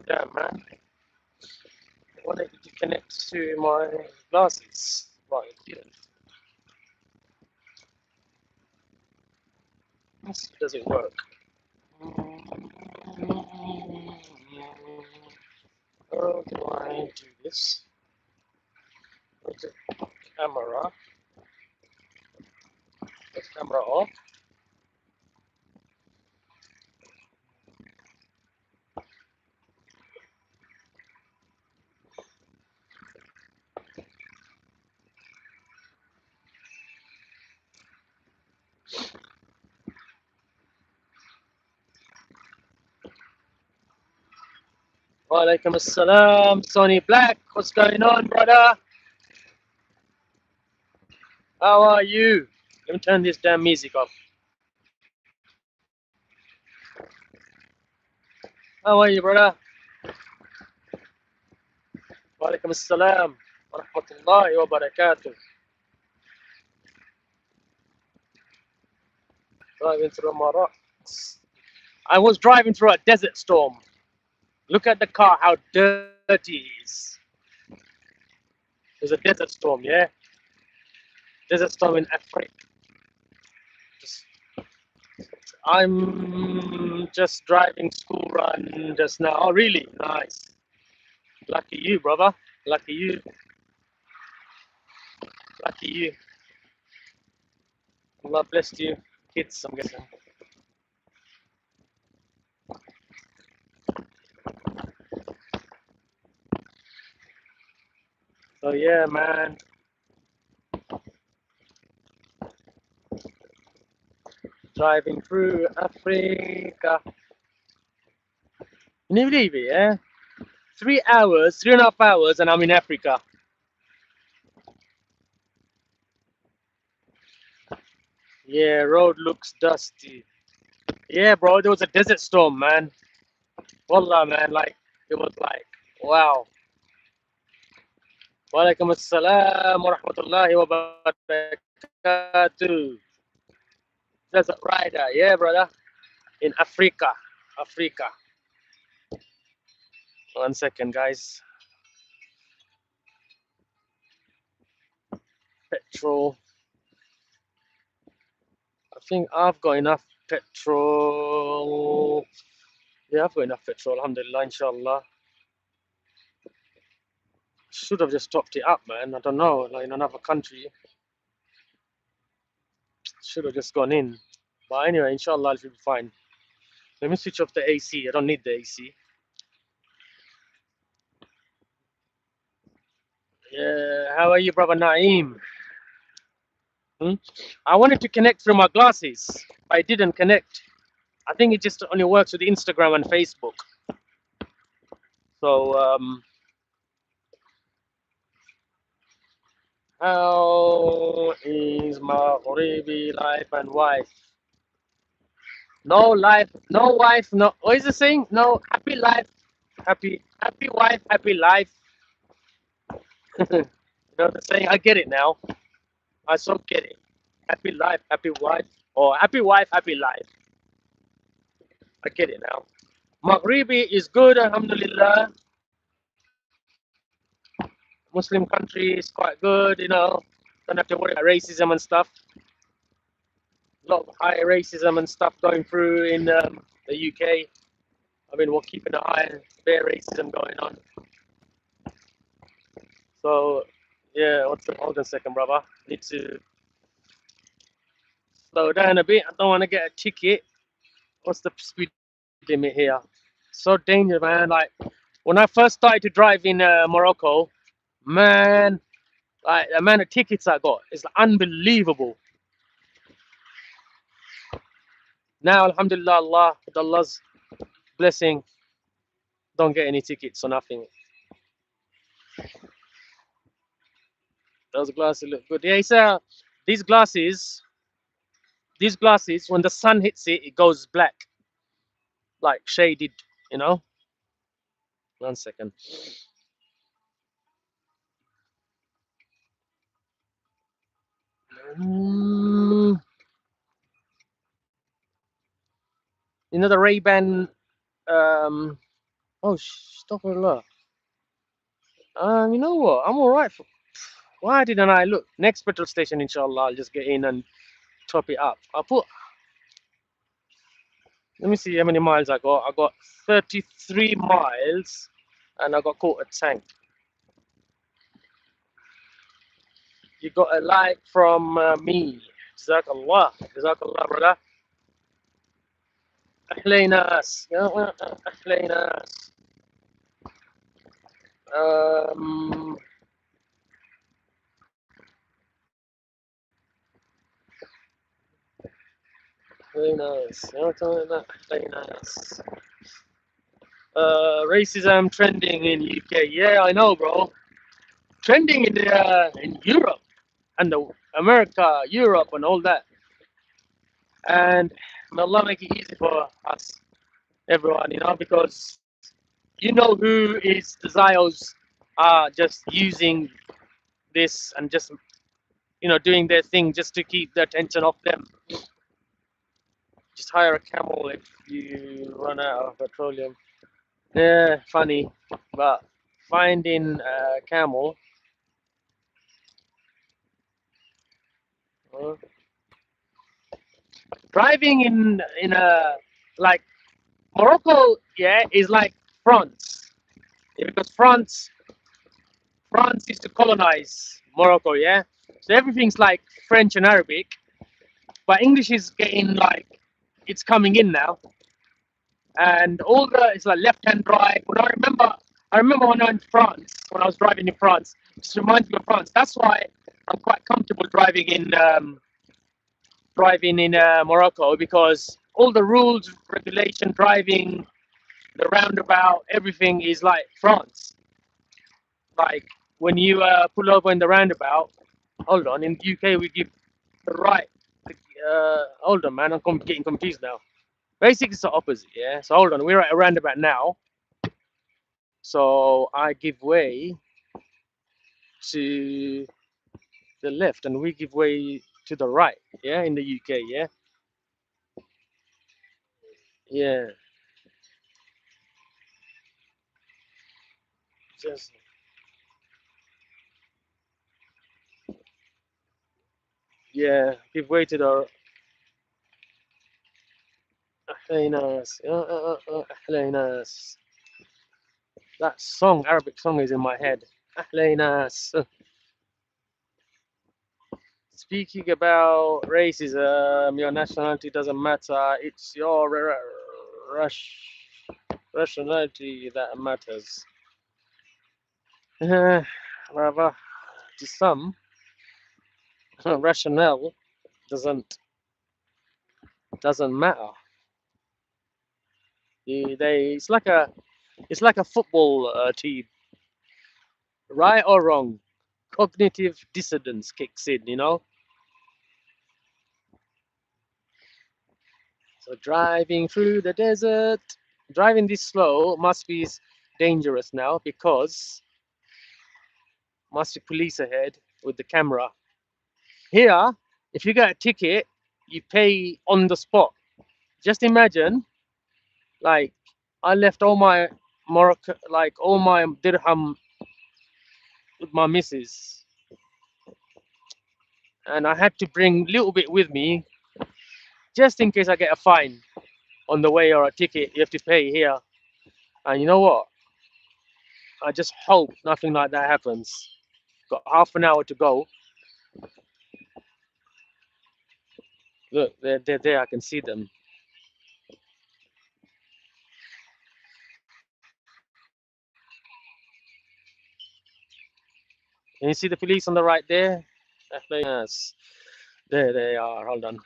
Damn, man. I wanted to connect to my glasses. Right, it didn't. This doesn't work. How do I do this? Okay, camera. The camera off. Walaikum assalam, Sonny Black. What's going on, brother? How are you? Let me turn this damn music off. How are you, brother? Walaikum assalam wa rahmatullahi wa barakatuh. Driving through Morocco. I was driving through a desert storm. Look at the car, how dirty it is. There's a desert storm, yeah? Desert storm in Africa. I'm just driving school run just now. Oh, really? Nice. Lucky you, brother. Lucky you. Lucky you. Allah bless you. Kids, I'm guessing. So yeah, man. Driving through Africa. Can you believe it, yeah? 3 hours, 3.5 hours, and I'm in Africa. Yeah, road looks dusty. Yeah, bro, there was a desert storm, man. Wallah, man, like, it was like, wow. Walaikum assalam wa rahmatullahi wa barakatuh. Desert rider, yeah, brother. In Africa. Africa. 1 second, guys. Petrol. I think I've got enough petrol. Yeah, I've got enough petrol, alhamdulillah, inshallah. Should have just topped it up, man. I don't know, like in another country. Should have just gone in. But anyway, inshallah, it should be fine. Let me switch off the AC. I don't need the AC. Yeah, how are you, brother Naeem? I wanted to connect through my glasses, but I didn't connect. I think it just only works with Instagram and Facebook. So, how is Maghribi life and wife? No life, no wife, no. What is the saying? No happy life, happy wife, happy life. You know the saying? I get it now. I so get it. Happy life, happy wife, or happy wife, happy life. I get it now. Maghribi is good, alhamdulillah. Muslim country is quite good, you know. Don't have to worry about racism and stuff. A lot of high racism and stuff going through in the UK. I mean, we're keeping an eye on bare racism going on. So, yeah, hold on a second, brother. Need to slow down a bit. I don't want to get a ticket. What's the speed limit here? So dangerous, man. Like, when I first started to drive in Morocco, man, like, the amount of tickets I got is unbelievable. Now, alhamdulillah, Allah, with Allah's blessing, don't get any tickets or nothing. Those glasses look good. Yeah, so these glasses, when the sun hits it, it goes black, like shaded, you know. 1 second. You know the Ray-Ban, Oh, astaghfirullah. You know what? I'm alright. Why didn't I look? Next petrol station, inshallah, I'll just get in and top it up. Let me see how many miles I got. I got 33 miles and I got caught a tank. You got a like from me. Jazakallah. Jazakallah, brother. أحلى ناس. أحلى ناس. أحلى ناس. أحلى ناس. Racism trending in UK. Yeah, I know, bro. Trending in Europe and America, Europe, and all that. And may Allah make it easy for us, everyone, because you know who is the Zios are just using this and just doing their thing just to keep the attention off them. Just hire a camel if you run out of petroleum. Yeah, funny, but finding a camel. Driving in a like Morocco, yeah, is like France. Yeah, because France used to colonize Morocco, yeah. So everything's like French and Arabic, but English is getting like it's coming in now, and all the it's like left-hand drive. I remember when I went to France, when I was driving in France, it just reminds me of France. That's why I'm quite comfortable driving in Morocco, because all the rules, regulation, driving, the roundabout, everything is like France. Like when you pull over in the roundabout, hold on, in the UK we give the right. Hold on, man, I'm getting confused now. Basically, it's the opposite, yeah. So hold on, we're at a roundabout now. So I give way to the left, and we give way to the right, yeah, in the UK, yeah, yeah. Just yeah, give way to the أحلى ناس أحلى ناس. That song, Arabic song, is in my head. أحلى ناس. Speaking about racism, your nationality doesn't matter. It's your rationality that matters. Rather, to some, rationale doesn't matter. It's like a football team, right or wrong. Cognitive dissonance kicks in. So driving through the desert, driving this slow must be dangerous now, because must be police ahead with the camera. Here, if you get a ticket, you pay on the spot. Just imagine, like, I left all my Morocco, like all my dirham with my missus, and I had to bring a little bit with me just in case I get a fine on the way, or a ticket you have to pay here. And you know what? I just hope nothing like that happens. Got half an hour to go. Look, they're there. I can see them. Can you see the police on the right there? Yes. There they are. Hold on.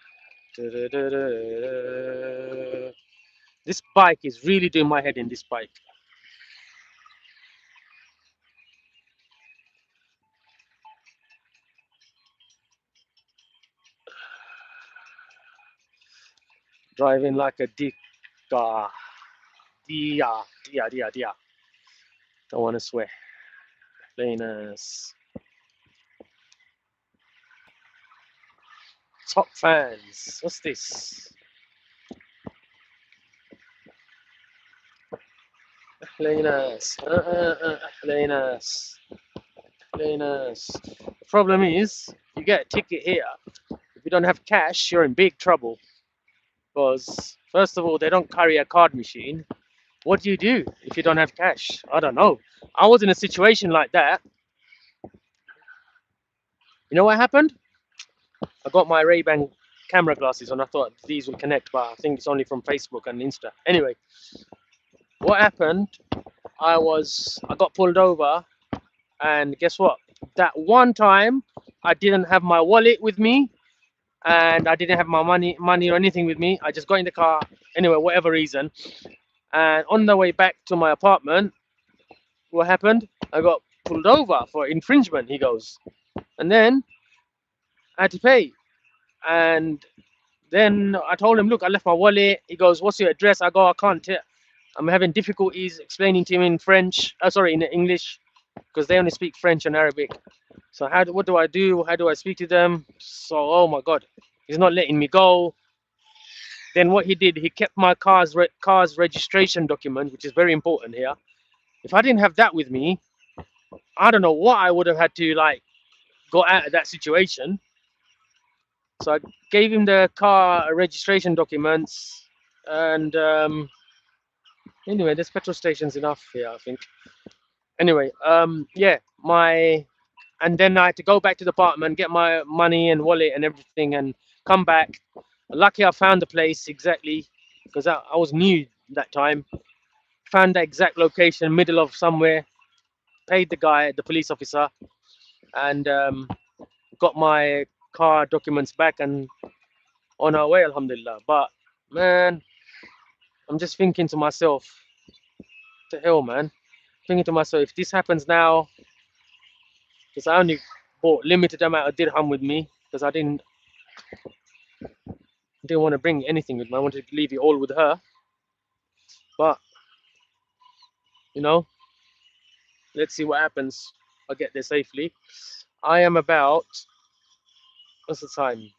This bike is really doing my head in. This bike. Driving like a dick. Dia. Don't want to swear. Nice. Top fans. What's this? Cleaners. Cleaners. Cleaners. The problem is, you get a ticket here. If you don't have cash, you're in big trouble. Because, first of all, they don't carry a card machine. What do you do if you don't have cash? I don't know. I was in a situation like that. You know what happened? I got my Ray-Ban camera glasses and I thought these would connect, but I think it's only from Facebook and Insta. Anyway, what happened? I got pulled over, and guess what? That one time I didn't have my wallet with me, and I didn't have my money or anything with me. I just got in the car anyway, whatever reason. And on the way back to my apartment, what happened? I got pulled over for infringement, he goes. And then I had to pay. And then I told him, look, I left my wallet. He goes, what's your address? I go, I can't tell. I'm having difficulties explaining to him in French. Sorry, in English, because they only speak French and Arabic. So what do I do? How do I speak to them? So, oh my God, he's not letting me go. Then what he did, he kept my car's registration document, which is very important here. If I didn't have that with me, I don't know what I would have had to like go out of that situation. So I gave him the car registration documents, and anyway, there's petrol stations enough here, I think. Anyway, yeah, and then I had to go back to the apartment, get my money and wallet and everything, and come back. Lucky I found the place exactly, because I was new that time. Found the exact location, middle of somewhere. Paid the guy, the police officer, and got my car documents back and on our way, alhamdulillah. But man, I'm just thinking to myself, the hell, man. Thinking to myself, if this happens now, because I only bought limited amount of dirham with me, because I didn't want to bring anything with me. I wanted to leave it all with her. But you know, let's see what happens. I'll get there safely. I am about, what's the time?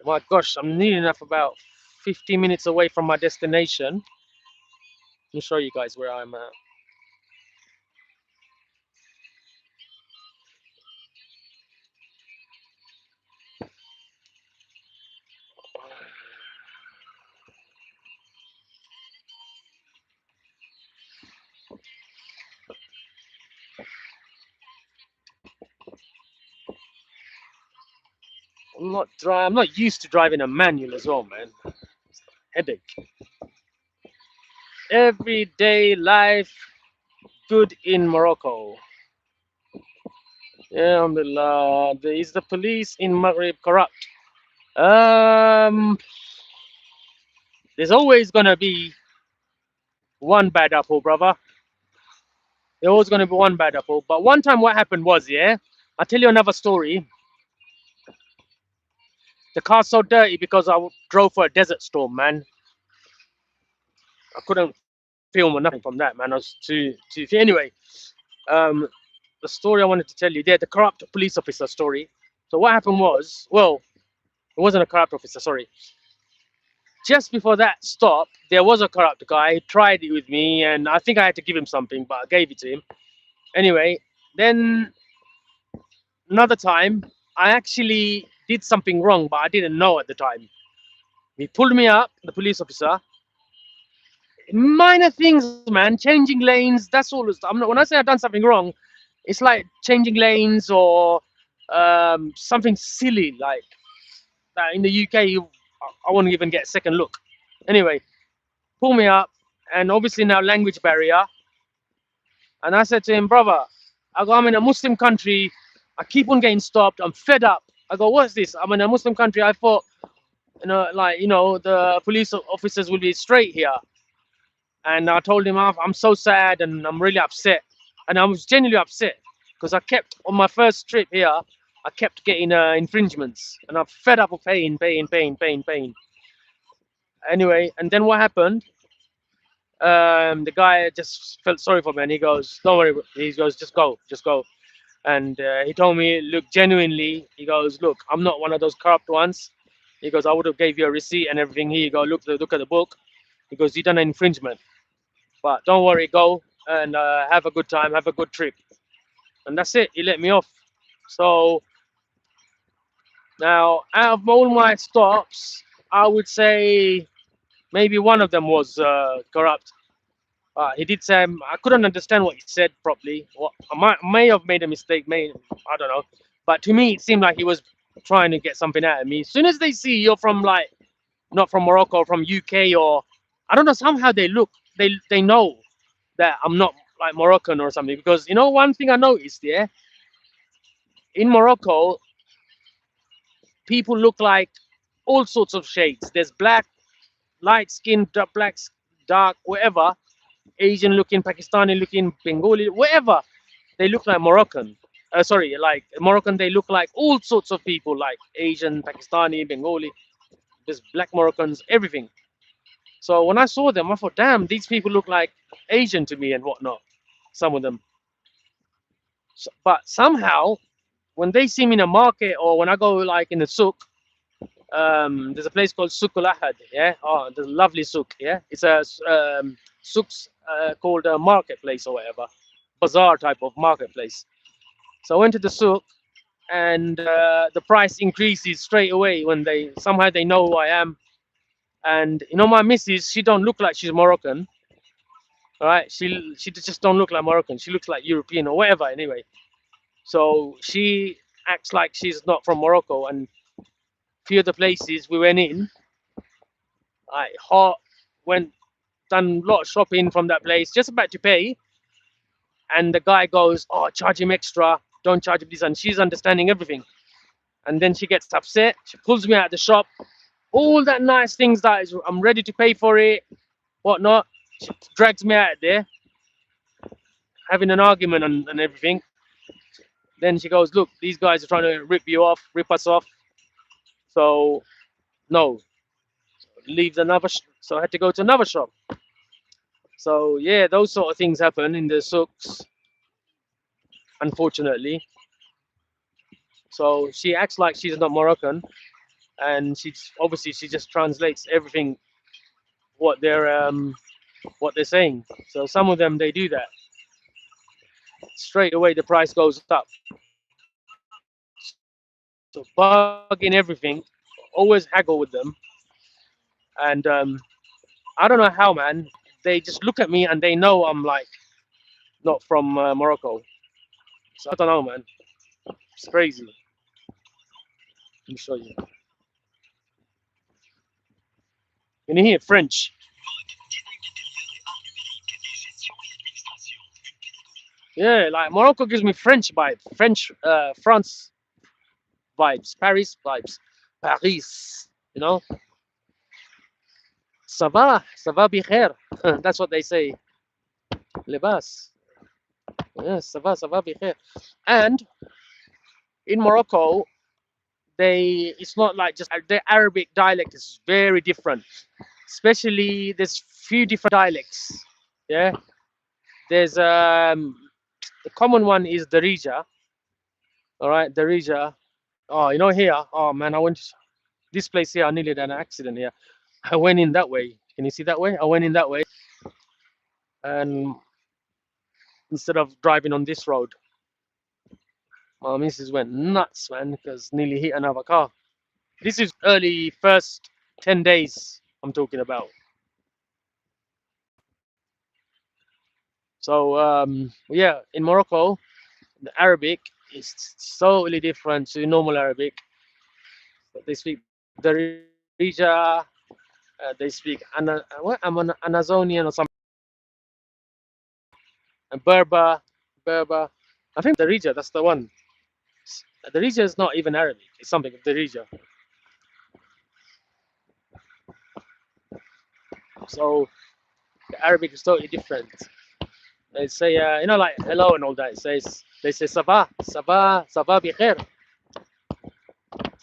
My gosh, I'm near enough about 50 minutes away from my destination. Let me show you guys where I'm at. I'm not used to driving a manual as well, man. Headache. Everyday life good in Morocco. Yeah, alhamdulillah. Is the police in Maghreb corrupt? There's always gonna be one bad apple, brother. There's always gonna be one bad apple. But one time, what happened was, yeah, I'll tell you another story. The car's so dirty because I drove for a desert storm, man. I couldn't film or nothing from that, man. I was too. Anyway, the story I wanted to tell you, the corrupt police officer story. So what happened was, well, it wasn't a corrupt officer, sorry. Just before that stop, there was a corrupt guy. He tried it with me, and I think I had to give him something, but I gave it to him. Anyway, then another time, I actually did something wrong, but I didn't know at the time. He pulled me up, the police officer. Minor things, man. Changing lanes. That's all. When I say I've done something wrong, it's like changing lanes or something silly like that. In the UK, I won't even get a second look. Anyway, pull me up, and obviously now language barrier. And I said to him, brother, I'm in a Muslim country. I keep on getting stopped. I'm fed up. I go, what's this? I'm in a Muslim country. I thought, the police officers will be straight here. And I told him, I'm so sad and I'm really upset. And I was genuinely upset because I kept, on my first trip here, I kept getting infringements. And I'm fed up of paying. Anyway, and then what happened? The guy just felt sorry for me and he goes, don't worry. He goes, just go. And he told me, look, genuinely, he goes, look, I'm not one of those corrupt ones. He goes, I would have gave you a receipt and everything. Here you go, look at the book. He goes, you done an infringement. but don't worry, go and have a good time, have a good trip. And that's it. He let me off. So now, out of all my stops, I would say maybe one of them was corrupt. He did say I couldn't understand what he said properly. What may have made a mistake. May I don't know. But to me, it seemed like he was trying to get something out of me. As soon as they see you're from like not from Morocco, from UK, or I don't know. Somehow they look. They know that I'm not like Moroccan or something. Because you know one thing I noticed, yeah, in Morocco, people look like all sorts of shades. There's black, light skin, black, dark, whatever. Asian looking, Pakistani looking, Bengali, whatever. They look like Moroccan. Sorry, like Moroccan, they look like all sorts of people, like Asian, Pakistani, Bengali. There's black Moroccans, everything. So when I saw them, I thought, damn, these people look like Asian to me and whatnot. Some of them. But somehow, when they see me in a market or when I go like in the souk, there's a place called Souk Al Ahad, yeah. Oh, the lovely souk, yeah. It's a souk's called a marketplace or whatever, bazaar type of marketplace. So I went to the souk, and the price increases straight away when they somehow they know who I am. And you know, my missus, she don't look like she's Moroccan, all right? She just don't look like Moroccan. She looks like European or whatever. Anyway, so she acts like she's not from Morocco. And few of the places we went in, I hot went done a lot of shopping from that place, just about to pay, and the guy goes, "Oh, charge him extra. Don't charge him this." And she's understanding everything. And then she gets upset. She pulls me out of the shop. All that nice things that is, I'm ready to pay for it, whatnot. She drags me out of there, having an argument and everything. Then she goes, "Look, these guys are trying to rip us off. So no, leave another." So I had to go to another shop. So yeah, those sort of things happen in the souks, unfortunately. So she acts like she's not Moroccan, and she just translates everything what they're saying. So some of them they do that. Straight away the price goes up. So bargain everything, always haggle with them, and I don't know how, man. They just look at me and they know I'm like not from Morocco. So I don't know, man. It's crazy. Let me show you. Can you hear French? Yeah, like Morocco gives me French vibe, France vibes, Paris vibes, Paris. You know, ça va بخير. That's what they say. Lebas. Yeah, ça va بخير. And in Morocco, it's not like just the Arabic dialect is very different. Especially there's few different dialects. Yeah, there's the common one is Darija. All right, Darija. Oh, you know here. Oh man, I went this place here. I nearly had an accident here. I went in that way. Can you see that way? I went in that way, and instead of driving on this road, my missus went nuts, man, because nearly hit another car. This is early first 10 days I'm talking about. So yeah, in Morocco, the Arabic is totally different to normal Arabic. They speak Darija, they speak Amazonian or something, and Berber. I think Darija, that's the one. Darija is not even Arabic. It's something Darija. So the Arabic is totally different. They say, you know, like hello and all that. They say Sabah, Sabah, Sabah bikhair,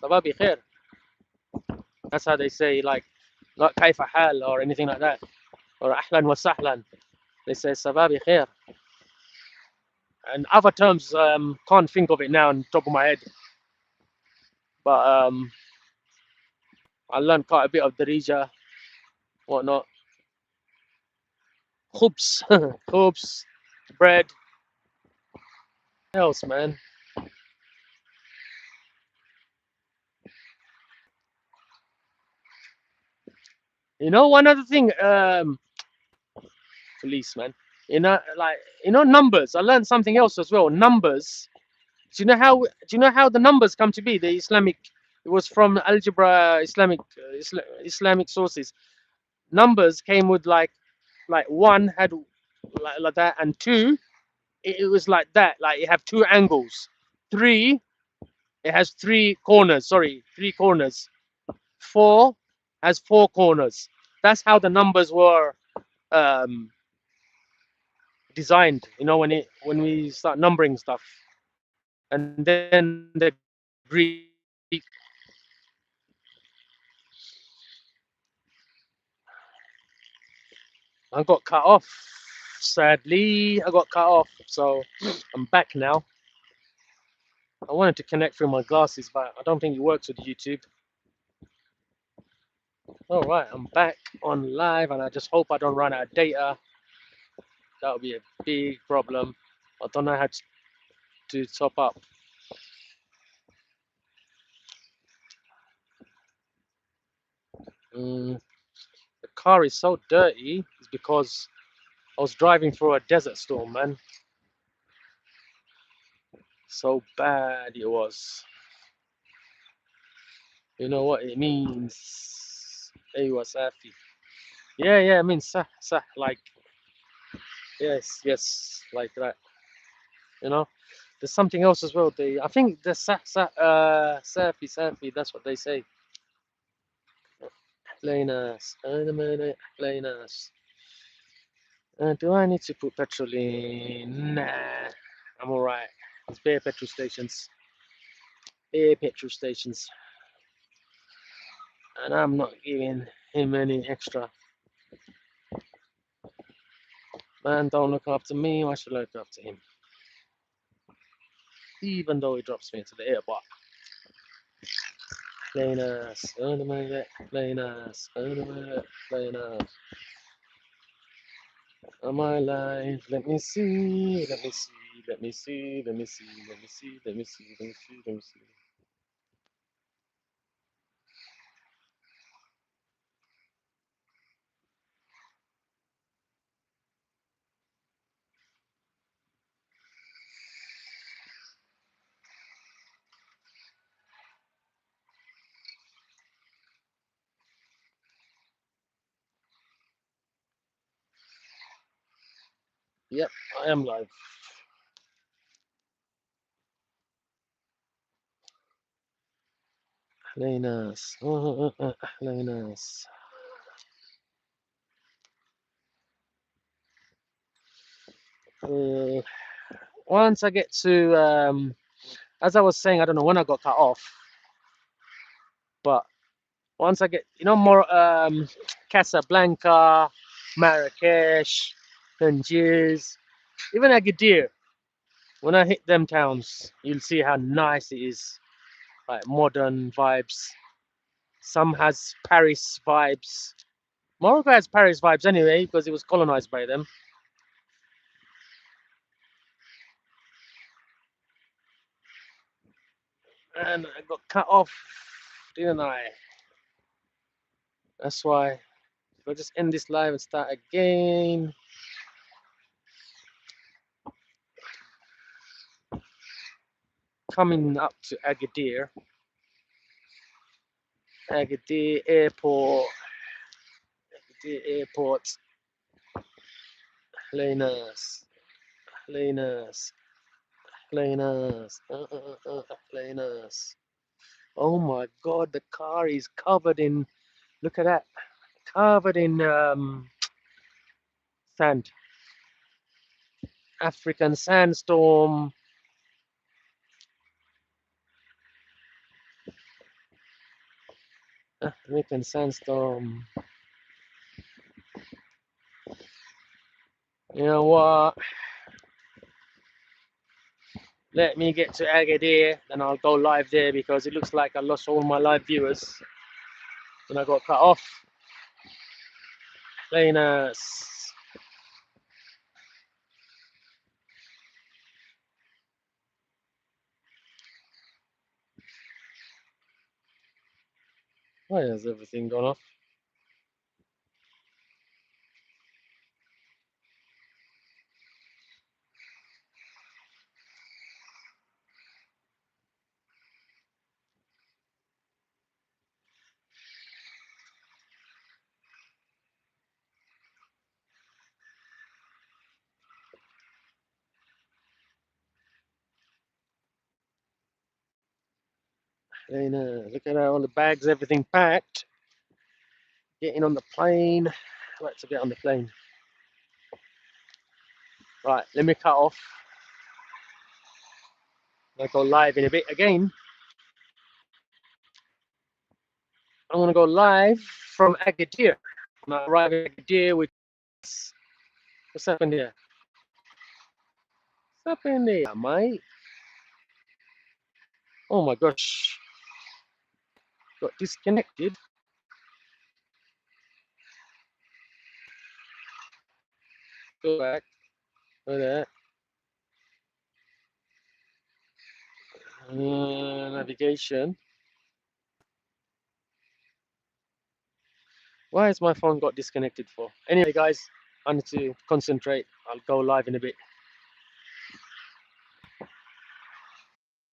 Sabah bikhair. That's how they say, like, not kaifa hal or anything like that, or ahlan wa sahlan. They say Sabah bikhair. And other terms, can't think of it now on top of my head. But I learned quite a bit of Darija, whatnot. Khubs, khubs, bread. What else, man? You know, one other thing, policeman. Numbers. I learned something else as well. Numbers. Do you know how the numbers come to be? The Islamic. It was from algebra, Islamic sources. Numbers came with like one had like that, and two it was like that. Like it have two angles. Three, it has three corners. Sorry, three corners. Four has four corners. That's how the numbers were um, designed. When we start numbering stuff, and then the Greek. I got cut off. Sadly, I got cut off. So I'm back now. I wanted to connect through my glasses, but I don't think it works with YouTube. All right, I'm back on live, and I just hope I don't run out of data. That would be a big problem. I don't know how to top up. The car is so dirty. It's because I was driving through a desert storm, man. So bad it was. You know what it means? Aywa Safi. Yeah, I mean, like, yes, like that. You know, there's something else as well. I think the Safi, that's what they say. Plainers, plainers. Do I need to put petrol in? Nah, I'm alright. There's bare petrol stations. Bare petrol stations. And I'm not giving him any extra. Man, don't look after me. Why should I look after him? Even though he drops me into the airport. Plainers, plainers, plainers. Am I live? Let me see, let me see, let me see, let me see, let me see, let me see, let me see, let me see. Yep, I am live. Plainers, plainers. Once I get to, as I was saying, I don't know when I got cut off, but once I get, more Casablanca, Marrakesh, Tangiers, even Agadir. When I hit them towns, you'll see how nice it is. Like modern vibes. Some has Paris vibes. Morocco has Paris vibes anyway because it was colonized by them. And I got cut off, didn't I? That's why. I'll just end this live and start again. Coming up to Agadir. Agadir Airport. Agadir Airport. Plainers. Plainers. Plainers. Plainers. Oh my god, the car is covered in, look at that, covered in sand. African sandstorm. African sandstorm. You know what? Let me get to Agadir, then I'll go live there because it looks like I lost all my live viewers when I got cut off. Plainers. Why has everything gone off? Look at all the bags, everything packed. Getting on the plane. Let's get on the plane. Right, let me cut off. I'll go live in a bit again. I'm gonna go live from Agadir. When I arrive at Agadir with what's happened here? What's happened there, mate? Oh my gosh. Got disconnected. Go back. Go there. Navigation. Why has my phone got disconnected for? Anyway, guys, I need to concentrate. I'll go live in a bit.